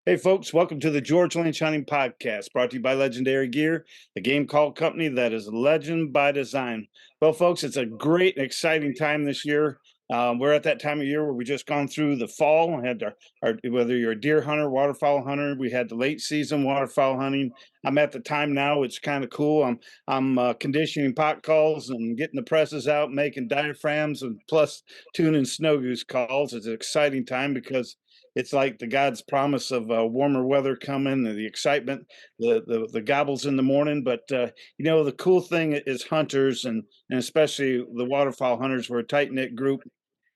Hey, folks, welcome to the George Lynch Hunting Podcast, brought to you by Legendary Gear, the game call company that is legend by design. Well, folks, it's a great and exciting time this year. We're at that time of year where we just gone through the fall. We had whether you're a deer hunter, waterfowl hunter, we had the late season waterfowl hunting. I'm at the time now; it's kind of cool. I'm conditioning pot calls and getting the presses out, making diaphragms, and plus tuning snow goose calls. It's an exciting time because it's like the God's promise of warmer weather coming, and the excitement, the gobbles in the morning. But the cool thing is hunters, and especially the waterfowl hunters. We're a tight knit group,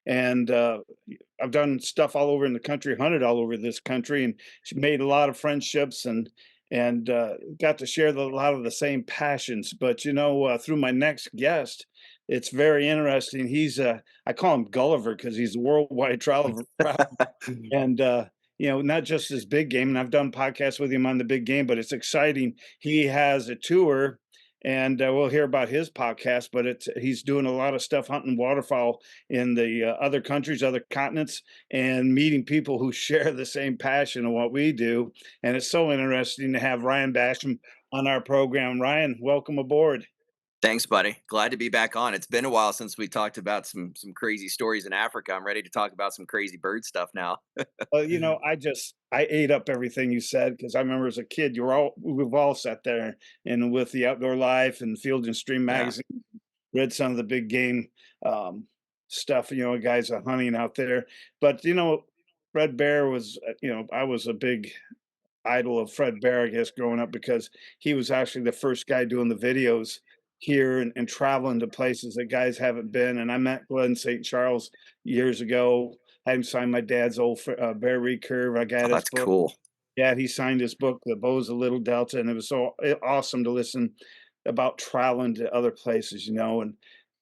and I've done stuff all over in the country, hunted all over this country, and made a lot of friendships and got to share a lot of the same passions. But through my next guest, it's very interesting. I call him Gulliver because he's a worldwide traveler, and not just his big game. And I've done podcasts with him on the big game, but it's exciting. He has a tour, and we'll hear about his podcast. But he's doing a lot of stuff hunting waterfowl in the other countries, other continents, and meeting people who share the same passion of what we do. And it's so interesting to have Ryan Basham on our program. Ryan, welcome aboard. Thanks, buddy. Glad to be back on. It's been a while since we talked about some crazy stories in Africa. I'm ready to talk about some crazy bird stuff now. Well, I ate up everything you said because I remember as a kid, we've all sat there and with the Outdoor Life and Field and Stream Yeah, magazine, read some of the big game um, stuff. Guys are hunting out there. But Fred Bear was, I was a big idol of Fred Bear, I guess, growing up because he was actually the first guy doing the videos here and traveling to places that guys haven't been. And I met Glenn St. Charles years ago. I had him sign my dad's old Bear Recurve. I got oh, his that's book. cool. Yeah, he signed his book, The Bow's a Little Delta, and it was so awesome to listen about traveling to other places, and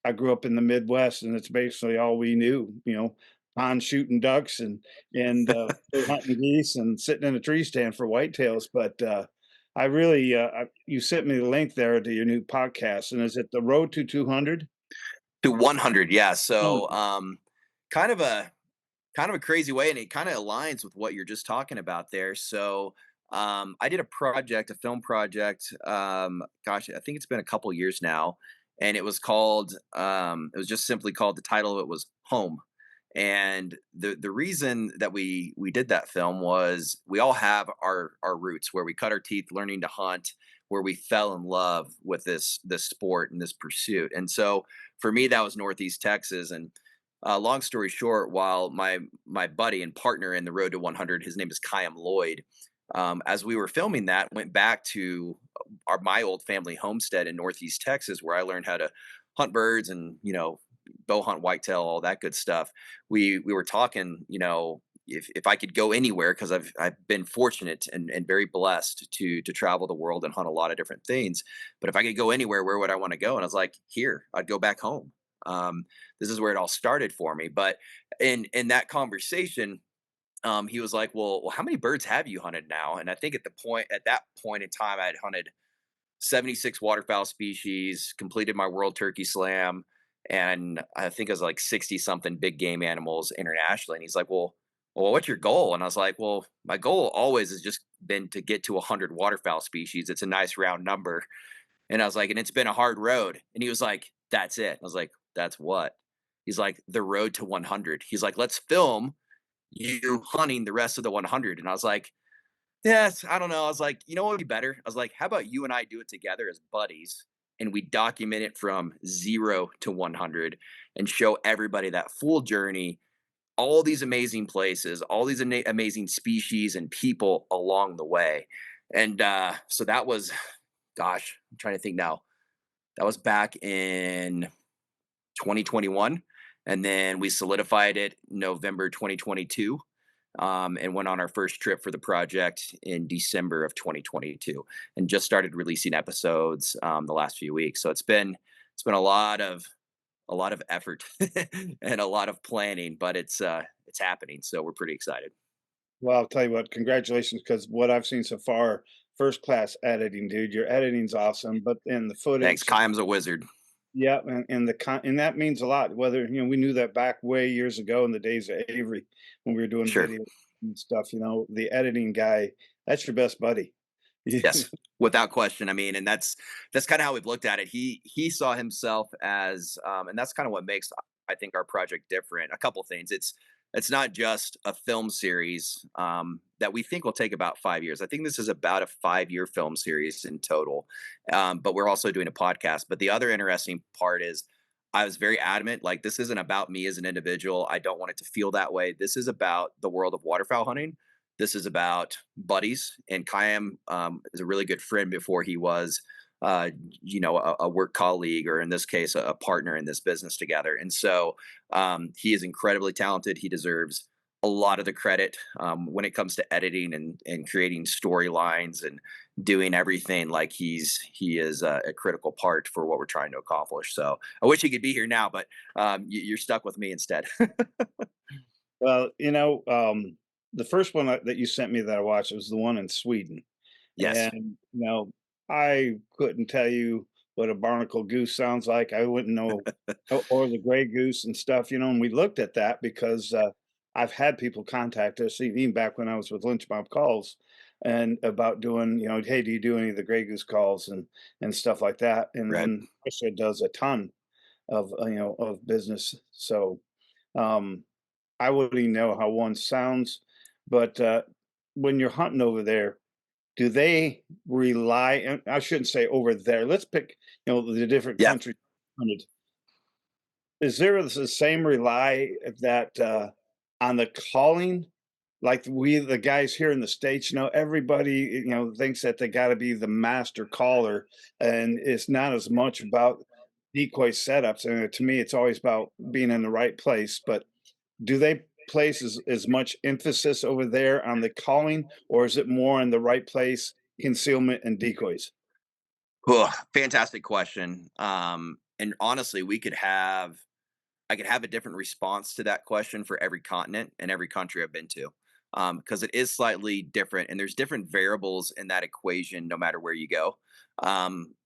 I grew up in the Midwest, and it's basically all we knew, pond shooting ducks and hunting geese and sitting in a tree stand for whitetails. But I really, you sent me the link there to your new podcast, and is it The Road to 200? To 100, yeah. Oh, So, kind of a kind of a crazy way, and it kind of aligns with what you're just talking about there. So, I did a film project. Gosh, I think it's been a couple years now, and it was called. It was just simply called. The title of it was Home. And the reason that we did that film was we all have our roots where we cut our teeth learning to hunt, where we fell in love with this sport and this pursuit. And so for me, that was Northeast Texas. And long story short, while my buddy and partner in the Road to 100, his name is Kyle Lloyd. As we were filming that, went back to my old family homestead in Northeast Texas, where I learned how to hunt birds and bow hunt whitetail, all that good stuff. We were talking, if I could go anywhere, because I've been fortunate and very blessed to travel the world and hunt a lot of different things. But if I could go anywhere, where would I want to go? And I was like, here, I'd go back home. Um, this is where it all started for me. But in that conversation, he was like, well, how many birds have you hunted now? And I think at that point in time, I had hunted 76 waterfowl species, completed my World Turkey Slam, and I think it was like 60 something big game animals internationally. And he's like, well, what's your goal? And I was like, well, my goal always has just been to get to 100 waterfowl species. It's a nice round number. And I was like, and it's been a hard road. And he was like, that's it. I was like, that's what? He's like, the road to 100. He's like, let's film you hunting the rest of the 100. And I was like, yes, I don't know. I was like, you know what would be better? I was like, how about you and I do it together as buddies and we document it from 0 to 100 and show everybody that full journey, all these amazing places, all these amazing species and people along the way. And so that was, gosh, I'm trying to think now. That was back in 2021. And then we solidified it November 2022, and went on our first trip for the project in December of 2022, and just started releasing episodes the last few weeks. So it's been a lot of effort and a lot of planning, but it's happening. So we're pretty excited. well, I'll tell you what, congratulations, because what I've seen so far, first class editing, dude. Your editing's awesome, but in the Thanks. footage, Kym's a wizard. yeah, and that means a lot. Whether we knew that back way years ago in the days of Avery when we were doing Sure. video. and stuff, the editing guy, that's your best buddy. Yes, without question. I mean, and that's kind of how we've looked at it. He saw himself as, and that's kind of what makes I think our project different. A couple things. It's not just a film series that we think will take about 5 years. I think this is about a 5 year film series in total, but we're also doing a podcast. But the other interesting part is. I was very adamant, like, this isn't about me as an individual. I don't want it to feel that way. This is about the world of waterfowl hunting. This is about buddies, and Kayam is a really good friend before he was, a work colleague, or in this case, a partner in this business together. And so he is incredibly talented. He deserves a lot of the credit when it comes to editing and creating storylines and doing everything. Like he is a critical part for what we're trying to accomplish. So I wish he could be here now, but you're stuck with me instead. Well, the first one that you sent me that I watched was the one in Sweden. Yes, And, I couldn't tell you what a barnacle goose sounds like. I wouldn't know, or the gray goose and stuff, and we looked at that because I've had people contact us, even back when I was with Lynch Mob Calls, and about doing, hey, do you do any of the gray goose calls and stuff like that? right. And Russia does a ton of, of business. So, um, I wouldn't even know how one sounds, but when you're hunting over there, do they rely? And I shouldn't say over there. Let's pick, the different Yeah, countries. Hunted. Is there the same rely that on the calling? Like we, the guys here in the States, everybody, thinks that they got to be the master caller, and it's not as much about decoy setups. And to me, it's always about being in the right place. But do they place as much emphasis over there on the calling, or is it more in the right place, concealment and decoys? ugh, fantastic question. And honestly, I could have a different response to that question for every continent and every country I've been to, because it is slightly different, and there's different variables in that equation no matter where you go.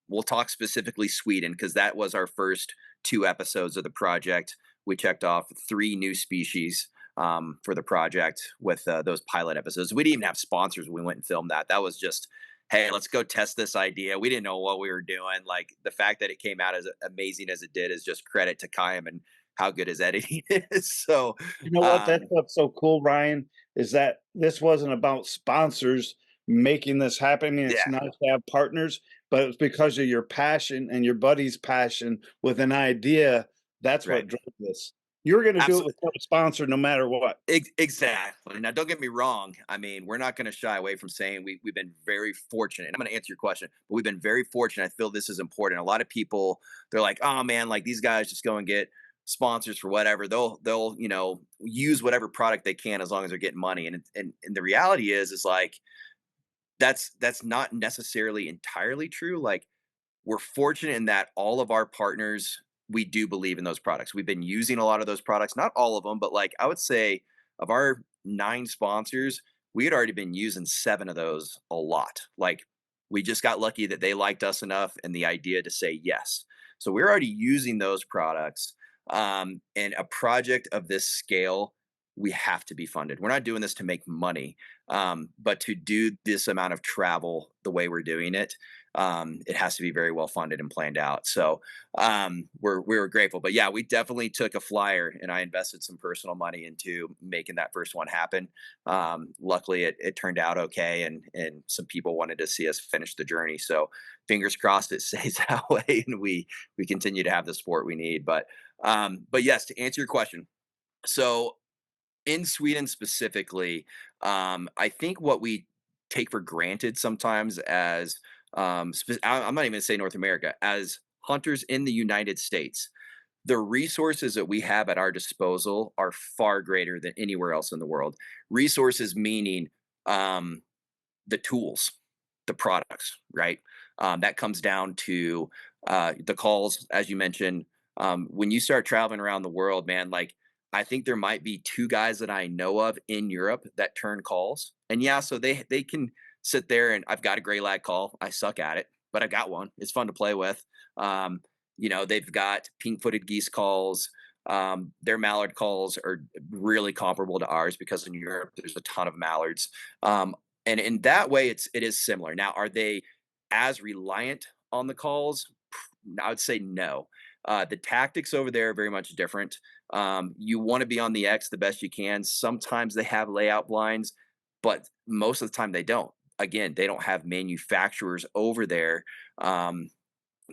We'll talk specifically Sweden because that was our first two episodes of the project. We checked off three new species for the project with those pilot episodes. We didn't even have sponsors when we went and filmed that. That was just, hey, let's go test this idea. We didn't know what we were doing. Like, the fact that it came out as amazing as it did is just credit to Kayam and how good his editing is. So, You know what? That's um, what's so cool, Ryan, is that this wasn't about sponsors making this happen. I mean, it's yeah, nice to have partners, but it's because of your passion and your buddy's passion with an idea. That's right. what drove this. You were going to do it Absolutely. without a sponsor no matter what. Exactly. Now, don't get me wrong. I mean, we're not going to shy away from saying we've been very fortunate. And I'm going to answer your question, but we've been very fortunate. I feel this is important. A lot of people, they're like, oh man, like these guys just go and get sponsors for whatever. They'll use whatever product they can as long as they're getting money. And the reality is like that's not necessarily entirely true. Like, we're fortunate in that all of our partners, we do believe in those products. We've been using a lot of those products, not all of them, but like I would say of our nine sponsors, we had already been using seven of those a lot. Like, we just got lucky that they liked us enough and the idea to say yes. So we're already using those products. And a project of this scale, we have to be funded. We're not doing this to make money, but to do this amount of travel the way we're doing it, it has to be very well funded and planned out. So we were grateful, but yeah, we definitely took a flyer, and I invested some personal money into making that first one happen. Luckily, it turned out okay, and some people wanted to see us finish the journey. So fingers crossed it stays that way, and we continue to have the support we need. But yes, to answer your question, so in Sweden specifically, I think what we take for granted sometimes as I'm not even gonna say North America, as hunters in the United States, the resources that we have at our disposal are far greater than anywhere else in the world. Resources meaning um, the tools, the products, right? That comes down to the calls, as you mentioned. When you start traveling around the world, man, like, I think there might be two guys that I know of in Europe that turn calls. And yeah, so they can sit there, and I've got a gray lag call. I suck at it, but I got one. It's fun to play with. They've got pink footed geese calls. Their mallard calls are really comparable to ours because in Europe there's a ton of mallards. And in that way, it is similar. Now, are they as reliant on the calls? I would say no. The tactics over there are very much different. You want to be on the X the best you can. Sometimes they have layout blinds, but most of the time they don't. Again, they don't have manufacturers over there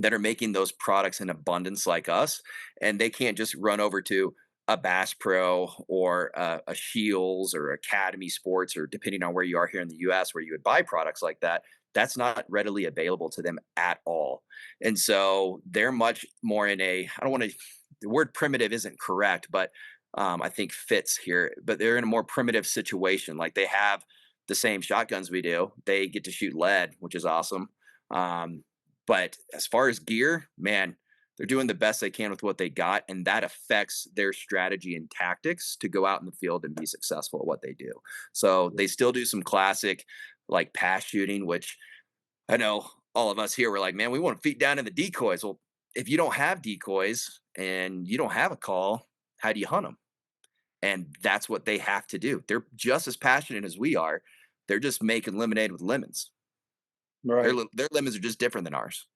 that are making those products in abundance like us, and they can't just run over to a Bass Pro or a Shields or Academy Sports, or depending on where you are here in the U.S., where you would buy products like that. That's not readily available to them at all, and so they're much more in a. I don't want to. The word primitive isn't correct, but I think fits here. But they're in a more primitive situation. Like they have the same shotguns we do. They get to shoot lead, which is awesome. Um, but as far as gear, man, they're doing the best they can with what they got, and that affects their strategy and tactics to go out in the field and be successful at what they do. So they still do some classic like pass shooting, which I know all of us here were like, man, we want to feet down in the decoys. Well, if you don't have decoys and you don't have a call, how do you hunt them? And that's what they have to do. They're just as passionate as we are. They're just making lemonade with lemons. Right. Their lemons are just different than ours.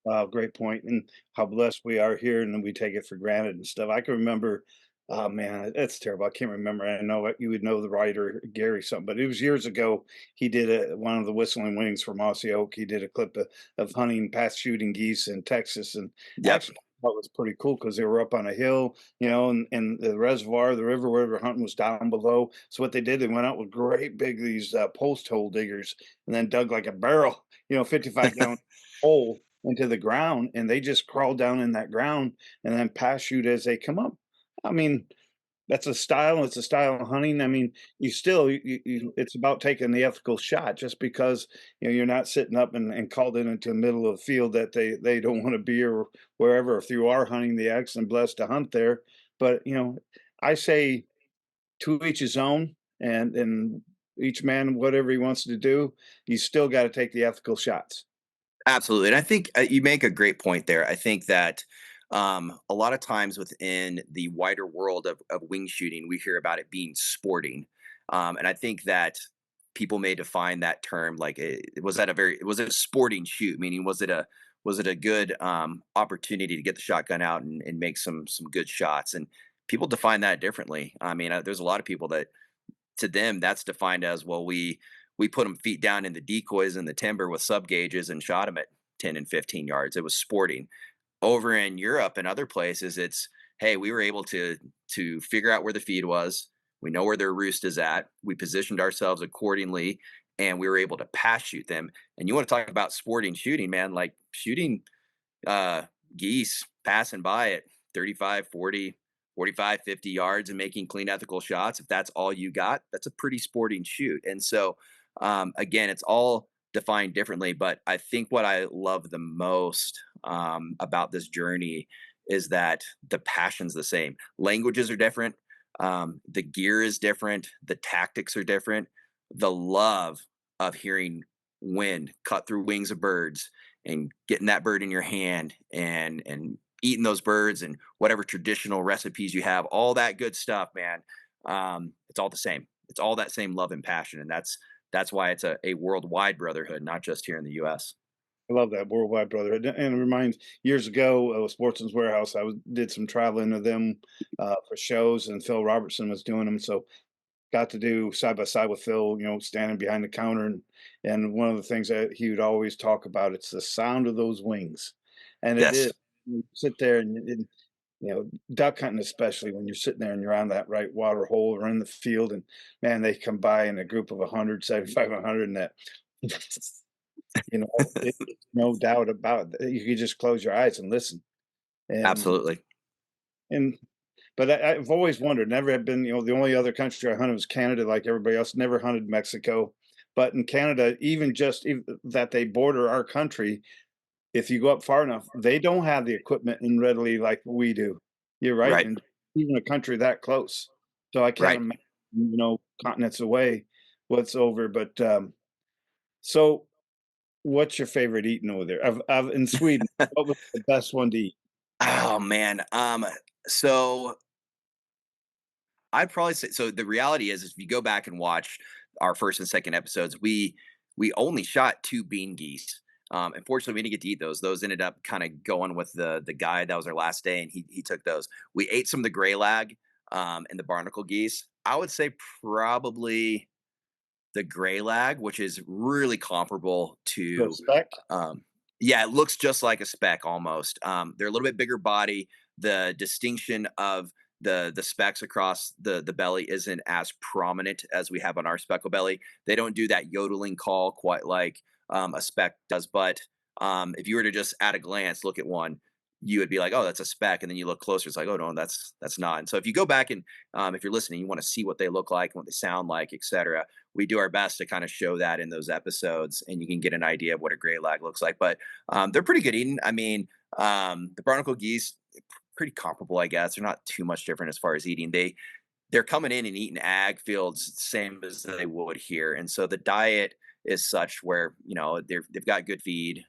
Wow, great point, and how blessed we are here, and then we take it for granted and stuff. I can remember, oh man, that's terrible. I can't remember. I know you would know the writer Gary something, but it was years ago. He did one of the Whistling Wings for Mossy Oak. He did a clip of hunting past shooting geese in Texas, and Yep. actually, that was pretty cool because they were up on a hill, and the reservoir, the river where they were hunting was down below. So what they did, they went out with great big these post hole diggers, and then dug like a barrel, 55 gallon hole into the ground, and they just crawl down in that ground and then pass shoot as they come up. I mean, that's a style. It's a style of hunting. I mean, you still, it's about taking the ethical shot. Just because you're not sitting up and called in into the middle of the field that they don't want to be, or wherever. If you are hunting the X and blessed to hunt there, but I say to each his own, and each man whatever he wants to do. You still got to take the ethical shots. Absolutely. And I think you make a great point there. I think that a lot of times within the wider world of wing shooting, we hear about it being sporting. And I think that people may define that term like was that a was it a sporting shoot? Meaning was it a good opportunity to get the shotgun out and make some good shots? And people define that differently. I mean, there's a lot of people that to them that's defined as well we put them feet down in the decoys in the timber with sub gauges and shot them at 10 and 15 yards. It was sporting. Over in Europe and other places it's hey, we were able to figure out where the feed was. We know where their roost is at. We positioned ourselves accordingly and we were able to pass shoot them. And you want to talk about sporting shooting, man, like shooting uh, geese passing by at 35, 40, 45, 50 yards and making clean, ethical shots. If that's all you got, that's a pretty sporting shoot. And so, again, it's all defined differently. But I think what I love the most about this journey is that the passion's the same. Languages are different. The gear is different. The tactics are different. The love of hearing wind cut through wings of birds and getting that bird in your hand and eating those birds and whatever traditional recipes you have, all that good stuff, man. It's all the same. It's all that same love and passion, and that's why it's a worldwide brotherhood, not just here in the U.S. I love that Worldwide Brotherhood, and it reminds years ago, Sportsman's Warehouse. Did some traveling with them for shows, and Phil Robertson was doing them. So got to do side by side with Phil, standing behind the counter, and one of the things that he would always talk about, it's the sound of those wings, and it is. Yes, You sit there and duck hunting, especially when you're sitting there and you're on that right water hole or in the field, and man, they come by in a group of 100, 75, 100, and that. It's no doubt about it. You could just close your eyes and listen. And absolutely. and but I've always wondered, never have been, the only other country I hunted was Canada, like everybody else, never hunted Mexico. But in Canada, even just that they border our country, if you go up far enough, they don't have the equipment and readily like we do. You're right. Right, And even a country that close. So I can't right. imagine, continents away what's over. But so what's your favorite eating over there? Of in Sweden, what was the best one to eat? Oh man. So I'd probably say, so the reality is if you go back and watch our first and second episodes, we only shot 2 bean geese. Unfortunately, we didn't get to eat those. Those ended up kind of going with the guy. That was our last day, and he took those. We ate some of the gray lag and the barnacle geese. I would say probably the gray lag, which is really comparable The to, spec? um, yeah, it looks just like a speck almost. They're a little bit bigger body. The distinction of the specks across the belly isn't as prominent as we have on our speckle belly. They don't do that yodeling call quite like a speck does. But if you were to just at a glance look at one, you would be like, "Oh, that's a speck," and then you look closer, it's like, "Oh no, that's not." And so if you go back and if you're listening, you want to see what they look like, what they sound like, etc. We do our best to kind of show that in those episodes, and you can get an idea of what a gray lag looks like. But they're pretty good eating. I mean, the barnacle geese, pretty comparable, I guess. They're not too much different as far as eating. They're coming in and eating ag fields same as they would here, and so the diet is such where they've got good feed.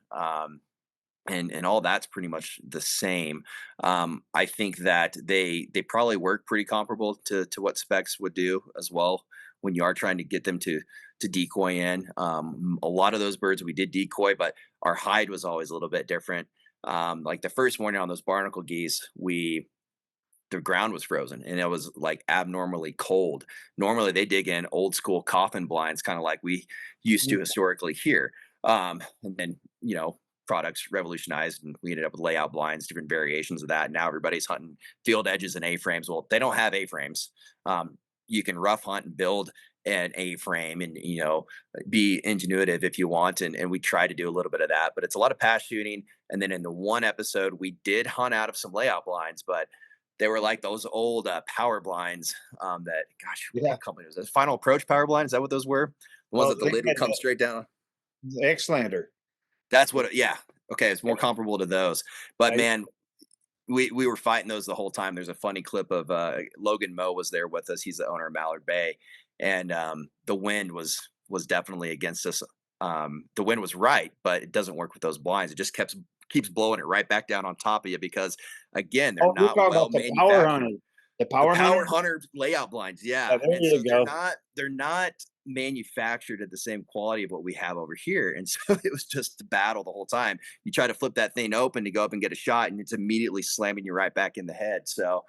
And all that's pretty much the same. I think that they probably work pretty comparable to what specs would do as well when you are trying to get them to decoy in. A lot of those birds we did decoy, but our hide was always a little bit different. Like the first morning on those barnacle geese, the ground was frozen and it was like abnormally cold. Normally they dig in old school coffin blinds, kind of like we used to historically here. And then, products revolutionized and we ended up with layout blinds, different variations of that. Now everybody's hunting field edges and A-frames. Well, they don't have A-frames. You can rough hunt and build an A-frame and, be ingenuitive if you want. And we try to do a little bit of that, but it's a lot of pass shooting. And then in the one episode, we did hunt out of some layout blinds, but they were like those old power blinds that, gosh, Yeah. what company was this? Final Approach power blind? Is that what those were? The ones Well, that the they lid would had come straight down? the X-Lander. That's what, yeah. Okay, it's more comparable to those. But I man, we were fighting those the whole time. There's a funny clip of Logan Moe was there with us. He's the owner of Mallard Bay, and the wind was definitely against us. The wind was right, but it doesn't work with those blinds. It just keeps blowing it right back down on top of you because again, they're Oh, you're not talking well about the Power Hunter. manufactured. The The Power Hunter? Power Hunter layout blinds, Yeah, yeah, there and you so go. they're not manufactured at the same quality of what we have over here, and so it was just a battle the whole time. You try to flip that thing open to go up and get a shot, and it's immediately slamming you right back in the head. So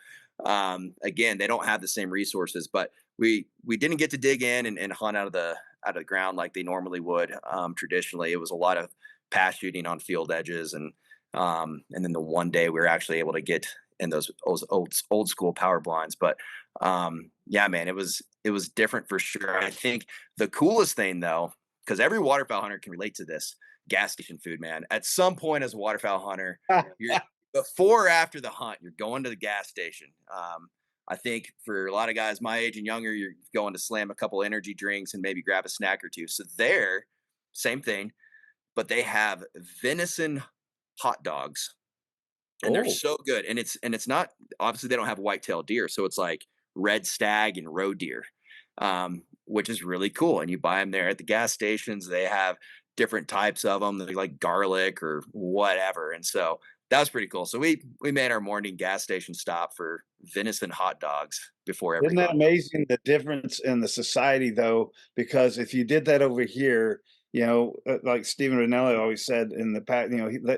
again, they don't have the same resources, but we didn't get to dig in and hunt out of the ground like they normally would. Traditionally, it was a lot of pass shooting on field edges, and then the one day we were actually able to get in those old school power blinds. But yeah, man, it was different for sure. I think the coolest thing though, because every waterfowl hunter can relate to this, gas station food, man. At some point as a waterfowl hunter, you're before or after the hunt, you're going to the gas station. I think for a lot of guys my age and younger, you're going to slam a couple energy drinks and maybe grab a snack or two. So there, same thing, but they have venison hot dogs and they're Oh, so good. And it's not, obviously they don't have white-tailed deer, so it's like red stag and roe deer, which is really cool. And you buy them there at the gas stations. They have different types of them, they're like garlic or whatever. And so that was pretty cool. So we made our morning gas station stop for venison hot dogs before every isn't that hunt. amazing the difference in the society though? Because if you did that over here, like Stephen Ranelli always said in the past,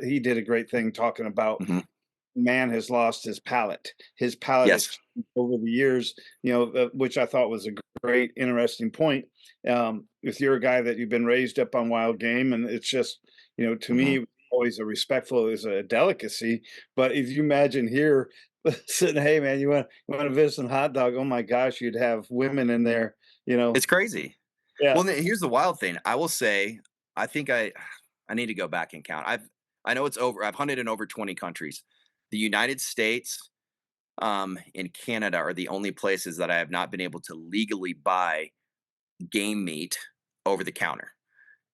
he did a great thing talking about Mhm. man has lost his palate. His palate has Yes. changed over the years, which I thought was a great, interesting point. If you're a guy that you've been raised up on wild game, and it's just, to Mhm. me, always a respectful is a delicacy. But if you imagine here sitting, hey man, you want to visit some hot dog? Oh my gosh, you'd have women in there, It's crazy. yeah. Well, here's the wild thing. I will say, I think I need to go back and count. I know it's over. I've hunted in over 20 countries. The United States, and Canada are the only places that I have not been able to legally buy game meat over the counter.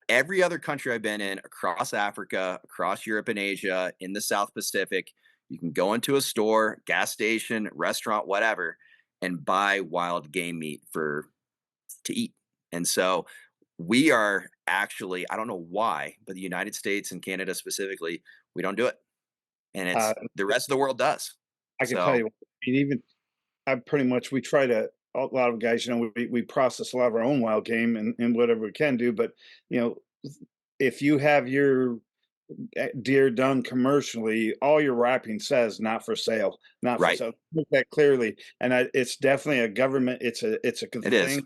Every other country I've been in, across Africa, across Europe and Asia, in the South Pacific, you can go into a store, gas station, restaurant, whatever, and buy wild game meat for to eat. And so we are actually, I don't know why, but the United States and Canada specifically, we don't do it. And Uh, it's the rest of the world does. I can tell So you. mean, even I pretty much we try to a lot of guys, we process a lot of our own wild game and whatever we can do, but you know, if you have your deer done commercially, all your wrapping says not for sale, not for Right. sale. Look that clearly, and it's definitely a government. It's a good It is. thing.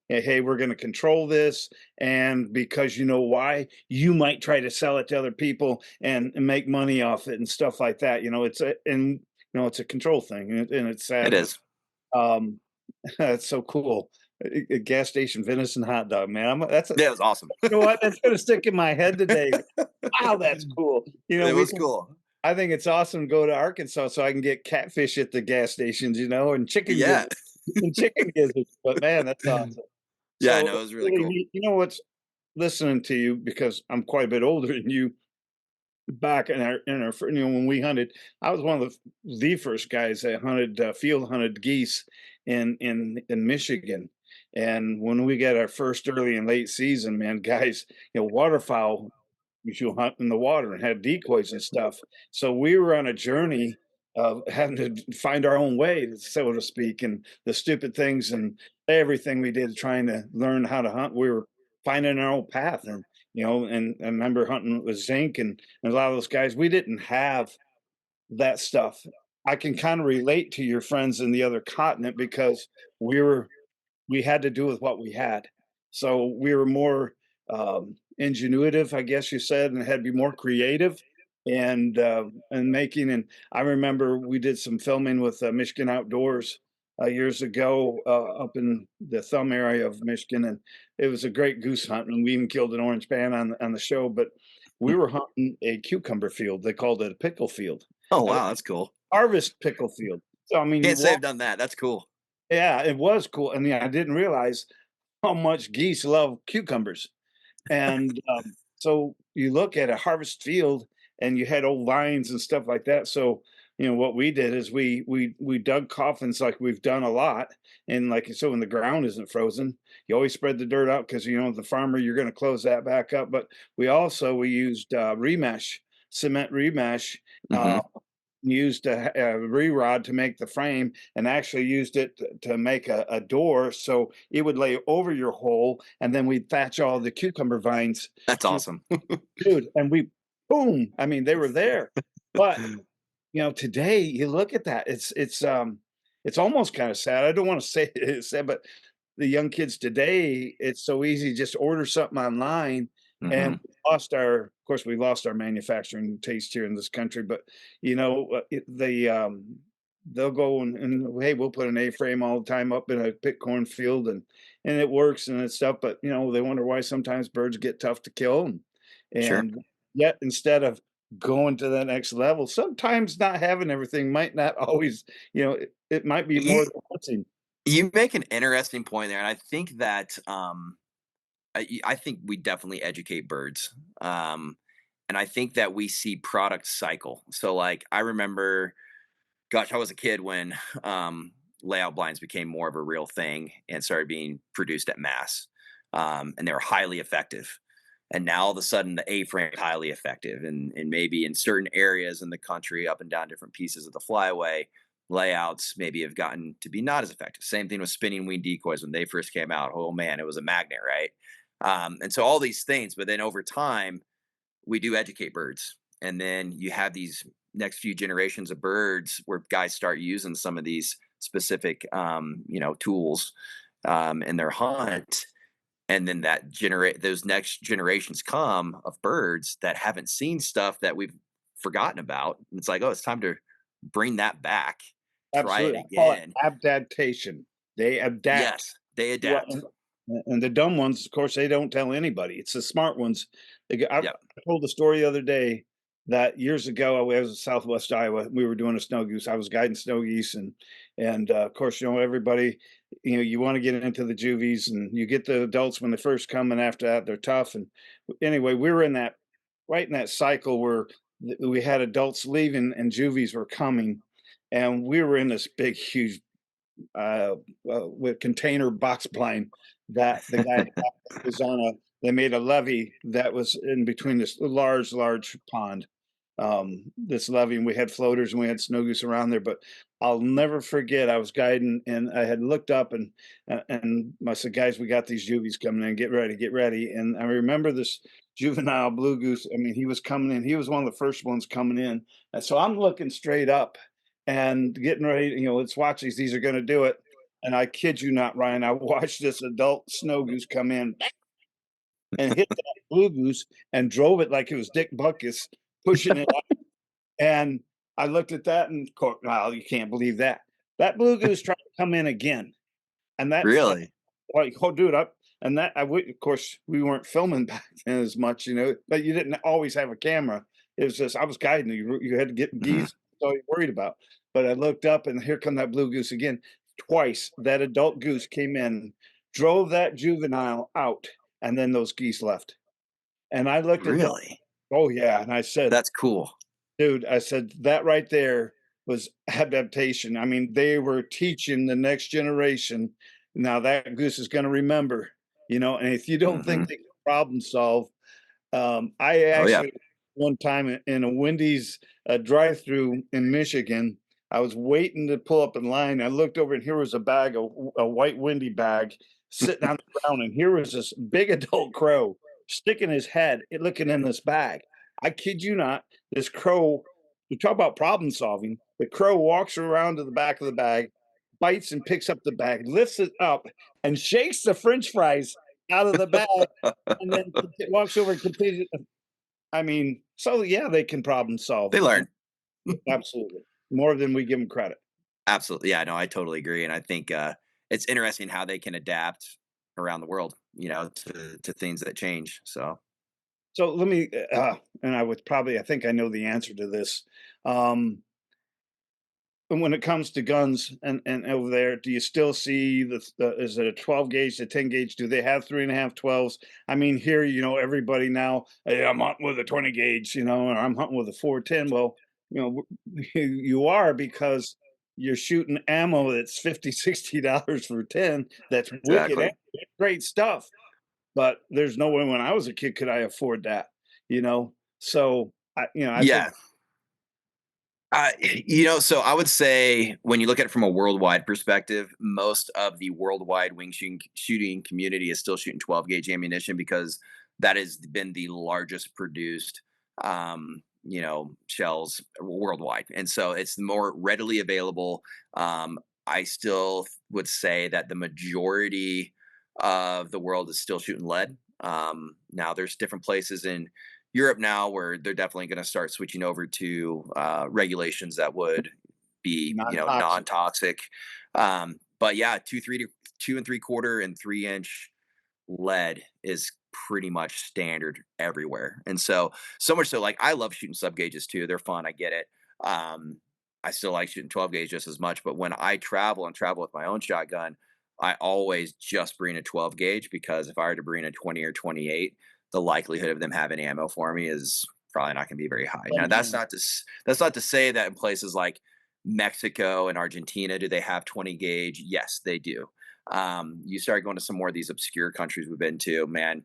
Hey, we're going to control this, and because you know why, you might try to sell it to other people and make money off it and stuff like that. It's a control thing, and it's It sad, but is. um, it's so cool. A gas station venison hot dog, man. Yeah, it was awesome. you know what? That's gonna stick in my head today. Wow, that's cool. It We was can cool. I think it's awesome to go to Arkansas so I can get catfish at the gas stations, and chicken Yeah. gizzards and chicken gizzards, but man, that's awesome. Yeah, So, no, it was really really cool. neat. You know what's listening to you because I'm quite a bit older than you, back when we hunted, I was one of the first guys that hunted field hunted geese in Michigan. And when we got our first early and late season, man, guys, waterfowl, you should hunt in the water and have decoys and stuff. So we were on a journey of having to find our own way, so to speak, and the stupid things and everything we did trying to learn how to hunt. We were finding our own path, and I remember hunting with Zink and a lot of those guys. We didn't have that stuff. I can kind of relate to your friends in the other continent because we were we had to do with what we had. So we were more ingenuitive, I guess you said, and had to be more creative and making. And I remember we did some filming with Michigan Outdoors years ago up in the Thumb area of Michigan, and it was a great goose hunt. And we even killed an orange band on the show. But we were hunting a cucumber field. They called it a pickle field, Oh, a wow, that's cool. harvest pickle field. So I mean, you Can't say walk. I've done that. That's cool. Yeah, it was cool. And yeah, I didn't realize how much geese love cucumbers. And so you look at a harvest field and you had old vines and stuff like that. So, what we did is we dug coffins like we've done a lot. And like so when the ground isn't frozen, you always spread the dirt out because the farmer, you're going to close that back up. But we used remesh, cement remesh, uh, Mhm. used a re-rod to make the frame and actually used it to make a door so it would lay over your hole, and then we'd thatch all the cucumber vines. That's awesome. Dude, and we boom, I mean, they were there. But today you look at that, it's almost kind of sad. I don't want to say it's sad, but the young kids today, it's so easy to just order something online, and Mhm. of course, we lost our manufacturing taste here in this country, but, they'll go and, "Hey, we'll put an A-frame all the time up in a pit cornfield," and it works and it's stuff, but, they wonder why sometimes birds get tough to kill, Sure. and yet instead of going to the next level, sometimes not having everything might not always, it might be more You than one thing. you make an interesting point there, and I think that, I think we definitely educate birds, and I think that we see product cycle. So, like, I remember, gosh, I was a kid when layout blinds became more of a real thing and started being produced at mass, and they were highly effective. And now all of a sudden, the A-frame is highly effective, and maybe in certain areas in the country, up and down different pieces of the flyway, layouts maybe have gotten to be not as effective. Same thing with spinning wing decoys when they first came out. Oh man, it was a magnet, right? And so all these things, but then over time, we do educate birds, and then you have these next few generations of birds where guys start using some of these specific tools in their hunt, and then that generate those next generations come of birds that haven't seen stuff that we've forgotten about. It's like, oh, it's time to bring that back, try it Absolutely. I call it again. adaptation. They adapt. Yes, they What adapt. and the dumb ones, of course, they don't tell anybody. It's the smart ones. I Yep. told the story the other day that years ago I was in Southwest Iowa. We were doing a snow goose. I was guiding snow geese, and of course, everybody, you want to get into the juvies, and you get the adults when they first come, and after that, they're tough. And anyway, we were right in that cycle where we had adults leaving and juvies were coming, and we were in this big, huge uh, with container box blind that the guy was on they made a levee that was in between this large pond. this levee, and we had floaters and we had snow goose around there. But I'll never forget, I was guiding and I had looked up and I said, guys, we got these juvies coming in. Get ready, get ready. And I remember this juvenile blue goose. I mean, he was coming in. He was one of the first ones coming in. And so I'm looking straight up and getting ready. Let's watch these. These are going to do it. And I kid you not, Ryan, I watched this adult snow goose come in and hit that blue goose and drove it like it was Dick Buckus pushing it up. And I looked at that and, well, you can't believe that. That blue goose tried to come in again. And that's Really? like, oh, dude, up. And that, of course, we weren't filming back then as much, but you didn't always have a camera. It was just, I was guiding you. You had to get Mhm. geese. That's all you're worried about. But I looked up and here come that blue goose again. Twice that adult goose came in, drove that juvenile out, and then those geese left. And I looked at that. Really? Oh, yeah. And I said, That's cool. dude, I said, that right there was adaptation. I mean, they were teaching the next generation. Now that goose is going to remember, and if you don't think Mhm. they can problem solve, I Oh, yeah. actually one time in a Wendy's drive-through in Michigan, I was waiting to pull up in line. I looked over and here was a bag, a white Wendy bag, sitting on the ground, and here was this big adult crow sticking his head, looking in this bag. I kid you not, this crow. You talk about problem solving. The crow walks around to the back of the bag, bites and picks up the bag, lifts it up, and shakes the French fries out of the bag and then walks over and continues. I mean, so yeah, they can problem solve. They learn. Absolutely. More than we give them credit. Absolutely. Yeah, no, I totally agree, and I think, it's interesting how they can adapt around the world, to things that change, so So let me, and I think I know the answer to this. Um, And when it comes to guns and over there, do you still see is it a 12 gauge, a 10 gauge? Do they have 3.5 12s? I mean, here, everybody now, hey, I'm hunting with a 20 gauge, or I'm hunting with a 410. Well, you are because you're shooting ammo that's 50, $60 for 10. That's wicked, exactly. great stuff. But there's no way when I was a kid could I afford that, you know? So I think Yeah. So I would say when you look at it from a worldwide perspective, most of the worldwide shooting community is still shooting 12 gauge ammunition because that has been the largest produced, shells worldwide. And so it's more readily available. I still would say that the majority of the world is still shooting lead. Now there's different places in Europe now, where they're definitely going to start switching over to regulations that would be, non-toxic. non-toxic. But yeah, 2, 3, 2 and 3/4 and 3 inch lead is pretty much standard everywhere. And so much so, like I love shooting sub gauges too. They're fun. I get it. Um, I still like shooting 12 gauge just as much. But when I travel and travel with my own shotgun, I always just bring a 12 gauge because if I were to bring a 20 or 28, the likelihood of them having ammo for me is probably not going to be very high. Now, that's not to say that in places like Mexico and Argentina, do they have 20 gauge? Yes, they do. You start going to some more of these obscure countries we've been to, man,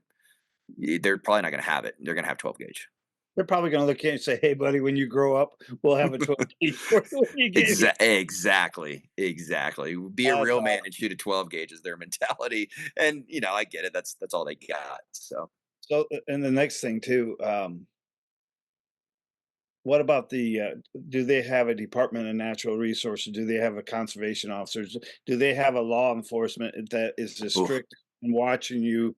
they're probably not going to have it. They're going to have 12 gauge. They're probably gonna look at you and say, "Hey, buddy, when you grow up, we'll have a 12 gauge for you when you get here." Exactly. Be a That's real man all. and shoot a 12 gauge is their mentality. And I get it. That's all they got. So So, and the next thing too, what about do they have a Department of Natural Resources? Do they have a conservation officers? Do they have a law enforcement that is as oof. strict in watching you,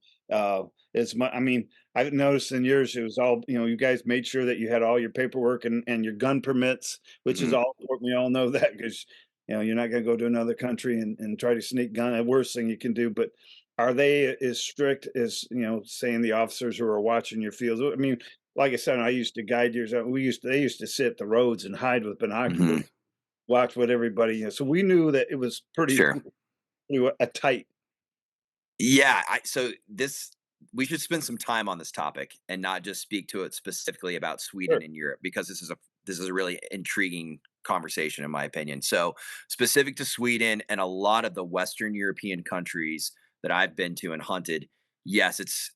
as much? I mean, I've noticed in yours, it was all, you guys made sure that you had all your paperwork and your gun permits, which is Mhm. all important. We all know that because, you're not gonna go to another country and try to sneak gun, the worst thing you can do, but are they as strict as, saying the officers who are watching your fields? I mean, like I said, I used to guide years. They used to sit at the roads and hide with Mhm. binoculars, watch what everybody. So we knew that it was pretty, Sure. a tight. Yeah, so this we should spend some time on this topic and not just speak to it specifically about Sweden Sure. and Europe because this is a really intriguing conversation in my opinion. So, specific to Sweden and a lot of the Western European countries that I've been to and hunted, yes, it's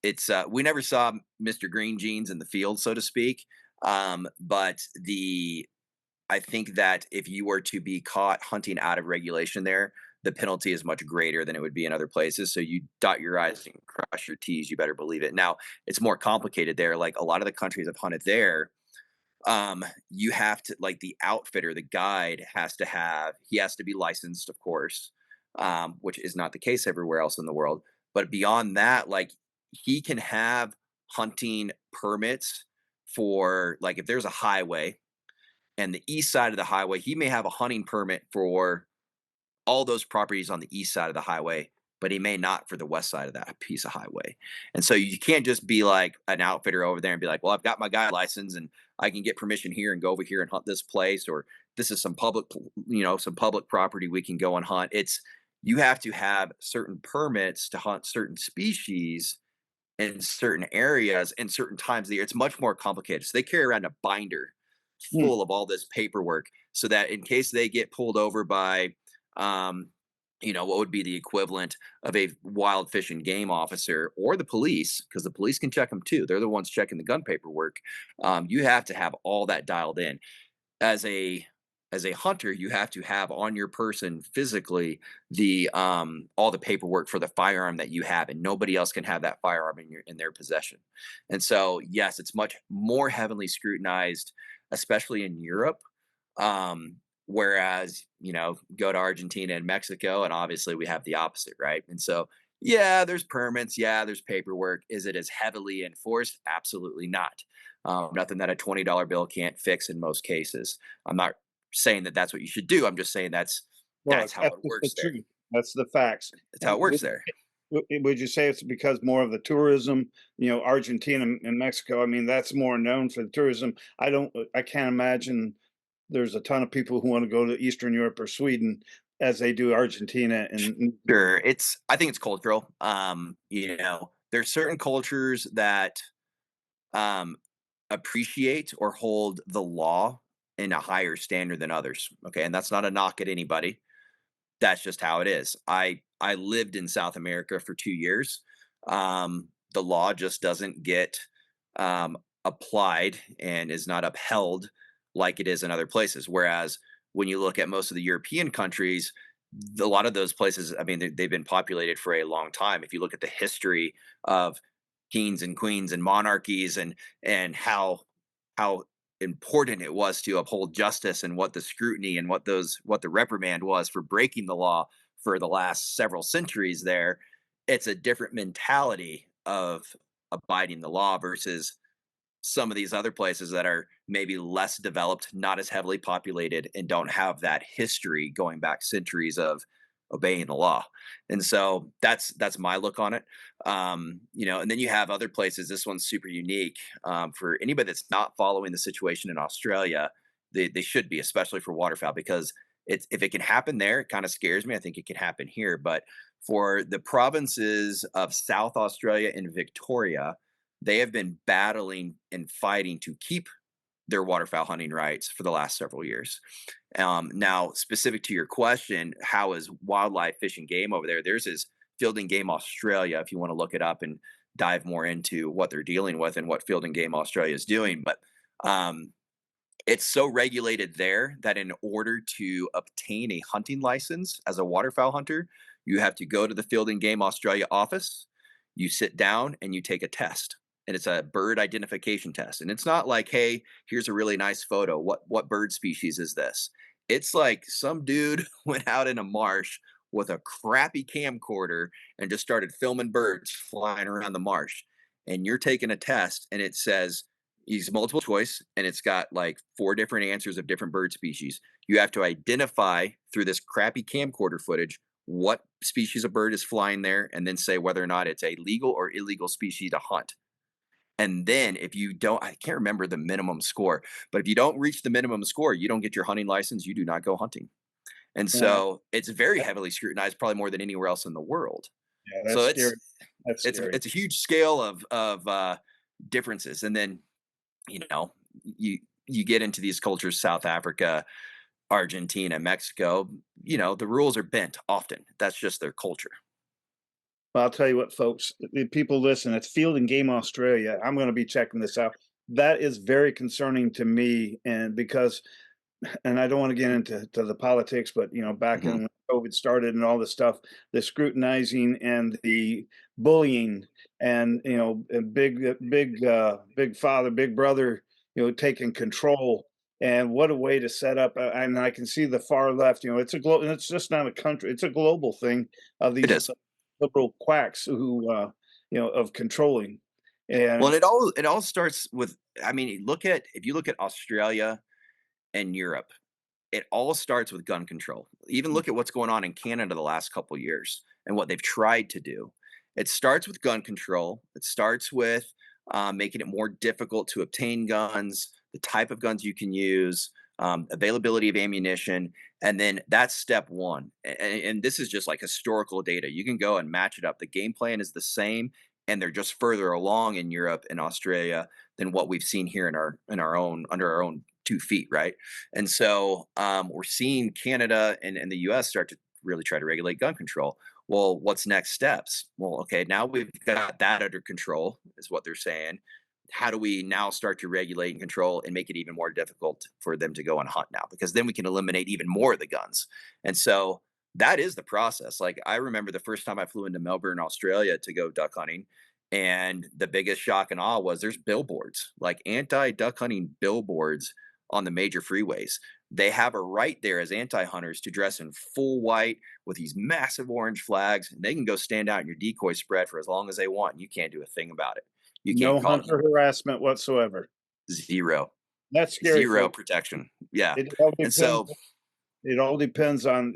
we never saw Mr. Green Jeans in the field, so to speak. But I think that if you were to be caught hunting out of regulation there, the penalty is much greater than it would be in other places. So you dot your I's and cross your T's, you better believe it. Now, it's more complicated there. Like a lot of the countries I've hunted there, you have to, like, the outfitter, the guide he has to be licensed, of course, which is not the case everywhere else in the world. But beyond that, like, he can have hunting permits for, like, if there's a highway and the east side of the highway, he may have a hunting permit for all those properties on the east side of the highway, but he may not for the west side of that piece of highway. And so you can't just be like an outfitter over there and be like, well, I've got my guide license and I can get permission here and go over here and hunt this place, or this is some public, some public property we can go and hunt. It's, you have to have certain permits to hunt certain species in certain areas and certain times of the year. It's much more complicated. So they carry around a binder Hmm. full of all this paperwork so that in case they get pulled over by, um, what would be the equivalent of a wild fish and game officer or the police, because the police can check them too. They're the ones checking the gun paperwork. You have to have all that dialed in as a hunter. You have to have on your person physically the all the paperwork for the firearm that you have, and nobody else can have that firearm in their possession. And so yes, it's much more heavily scrutinized, especially in Europe. Whereas, go to Argentina and Mexico, and obviously we have the opposite, right? And so yeah, there's permits, yeah, there's paperwork. Is it as heavily enforced? Absolutely not. Nothing that a $20 bill can't fix in most cases. I'm not saying that that's what you should do. I'm just saying Well, that's how that's it just the works there. truth. That's the facts. That's how it works there. Would you say it's because more of the tourism, Argentina and Mexico? I mean, that's more known for the tourism. I can't imagine there's a ton of people who want to go to Eastern Europe or Sweden as they do Argentina and Sure, I think it's cultural. There's certain cultures that um, appreciate or hold the law in a higher standard than others. Okay, and that's not a knock at anybody. That's just how it is. I lived in South America for 2 years. The law just doesn't get um, applied and is not upheld like it is in other places. Whereas when you look at most of the European countries, a lot of those places, I mean, they've been populated for a long time. If you look at the history of kings and queens and monarchies and how important it was to uphold justice and what the scrutiny and what the reprimand was for breaking the law for the last several centuries there, it's a different mentality of abiding the law versus some of these other places that are maybe less developed, not as heavily populated, and don't have that history going back centuries of obeying the law. And so that's my look on it. And then you have other places. This one's super unique for anybody that's not following the situation in Australia. They should be, especially for waterfowl, because if it can happen there, it kind of scares me. I think it can happen here, but for the provinces of South Australia and Victoria, they have been battling and fighting to keep their waterfowl hunting rights for the last several years. Now, specific to your question, how is wildlife, fish, and game over there? There's is Field and Game Australia, if you want to look it up and dive more into what they're dealing with and what Field and Game Australia is doing. But um, it's so regulated there that in order to obtain a hunting license as a waterfowl hunter, you have to go to the Field and Game Australia office. You sit down and you take a test. And it's a bird identification test. And it's not like, hey, here's a really nice photo. What bird species is this? It's like some dude went out in a marsh with a crappy camcorder and just started filming birds flying around the marsh. And you're taking a test and it says he's multiple choice and it's got like four different answers of different bird species. You have to identify through this crappy camcorder footage what species of bird is flying there and then say whether or not it's a legal or illegal species to hunt. And then if you don't, I can't remember the minimum score, but if you don't reach the minimum score, you don't get your hunting license, you do not go hunting. And yeah, so it's very heavily scrutinized, probably more than anywhere else in the world. yeah, that's So scary. it's That's it's scary. it's a huge scale of differences. And then you know you you get into these cultures, South Africa, Argentina, Mexico. The rules are bent often. That's just their culture. Well, I'll tell you what, folks, the people listen, it's Field and Game Australia. I'm going to be checking this out. that is very concerning to me, and because and I don't want to get into the politics, but back Mhm. in when COVID started and all this stuff, the scrutinizing and the bullying, and a big father, big brother, taking control. And what a way to set up! And I can see the far left. It's just not a country; it's a global thing of It these is. liberal quacks who, of controlling. Well, And and it all starts with, I mean, look at if you look at Australia and Europe, it all starts with gun control. Even look at what's going on in Canada the last couple years and what they've tried to do. It starts with gun control. It starts with making it more difficult to obtain guns, the type of guns you can use, availability of ammunition, and then that's step one. And this is just like historical data. You can go and match it up. The game plan is the same, and they're just further along in Europe and Australia than what we've seen here in our own under our own 2 feet, right? And so we're seeing Canada and the US start to really try to regulate gun control. Well, what's next steps? Well, okay, now we've got that under control, is what they're saying. How do we now start to regulate and control and make it even more difficult for them to go and hunt now? Because then we can eliminate even more of the guns. And so that is the process. Like, I remember the first time I flew into Melbourne, Australia to go duck hunting. And the biggest shock and awe was there's billboards, like anti duck hunting billboards on the major freeways. They have a right there as anti-hunters to dress in full white with these massive orange flags, and they can go stand out in your decoy spread for as long as they want, and you can't do a thing about it. You can't no call it hunter harassment whatsoever. zero, That's scary, zero folks. protection. Yeah. It all And depends so, It all depends on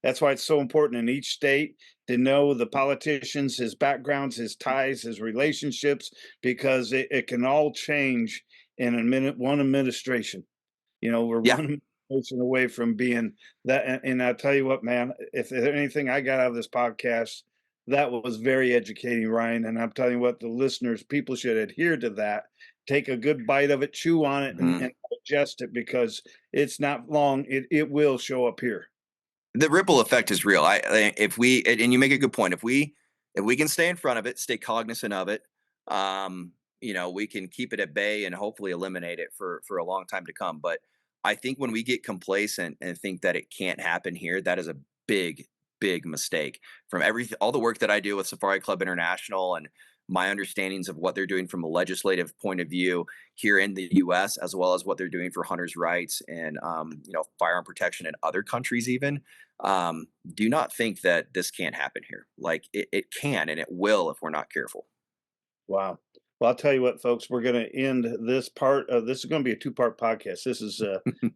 that's why it's so important in each state to know the politicians, his backgrounds, his ties, his relationships, because it can all change in a minute, one administration. We're yeah, one person away from being that. And I'll tell you what, man, if there's anything I got out of this podcast, that was very educating, Ryan. And I'm telling you what, the listeners, people should adhere to that. Take a good bite of it, chew on it, and, mhm. and digest it, because it's not long. It will show up here. The ripple effect is real. If we and you make a good point. If we can stay in front of it, stay cognizant of it, we can keep it at bay and hopefully eliminate it for a long time to come. But I think when we get complacent and think that it can't happen here, that is a big, big mistake. From all the work that I do with Safari Club International and my understandings of what they're doing from a legislative point of view here in the U.S., as well as what they're doing for hunters' rights and firearm protection in other countries, even do not think that this can't happen here. Like, it can and it will if we're not careful. Wow. Well, I'll tell you what, folks, we're going to end this part. This is going to be a two-part podcast. This is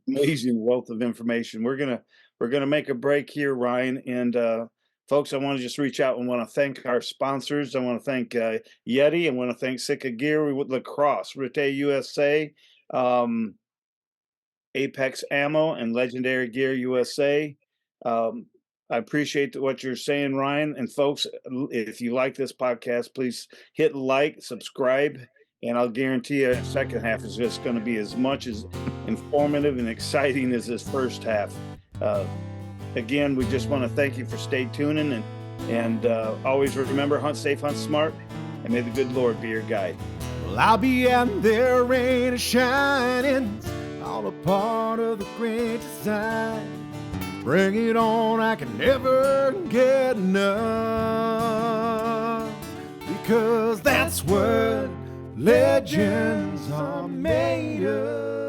amazing wealth of information. We're gonna make a break here, Ryan, and folks. I want to just reach out and want to thank our sponsors. I want to thank Yeti. I want to thank Sika Gear with Lacrosse, Rite USA, um, Apex Ammo, and Legendary Gear USA. Um, I appreciate what you're saying, Ryan. And folks, if you like this podcast, please hit like, subscribe, and I'll guarantee you the second half is just going to be as much as informative and exciting as this first half. Uh, Again, we just want to thank you for stay tuning, and always remember, hunt safe, hunt smart, and may the good Lord be your guide. Well, I'll be out there, rain is shining, all a part of the great design. Bring it on, I can never get enough, because that's what legends are made of.